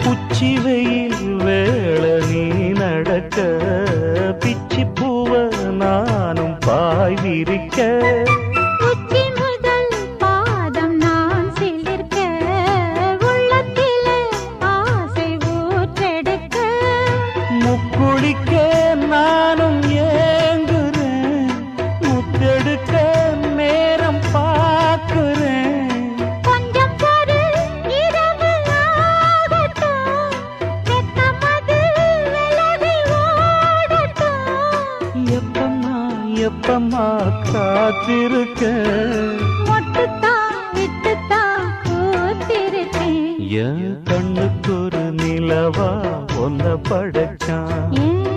உச்சி வெயில் வேள நீ நடக்க பிச்சி பூவ நானும் பாய் விரிக்க உச்சி முதல் பாதம் நான் சிலிர்க்க உள்ளத்திலே ஆசை ஊற்றெடுக்க முக்குளிக்க நானும் ஏங்குறேன் முத்தெடுக்க நேரம் பார்க்கிறேன் கொஞ்சம் பொறு இரவு ஆகட்டும் வெக்கமது விலகி ஓடட்டும் எப்பம்மா எப்பம்மா காத்திருக்க மொட்டுத்தான் விட்டுத்தான் பூத்திருக்கேன் என் கண்ணுக்கு ஒரு நிலவா ஒன்ன படைச்சான் ஏன்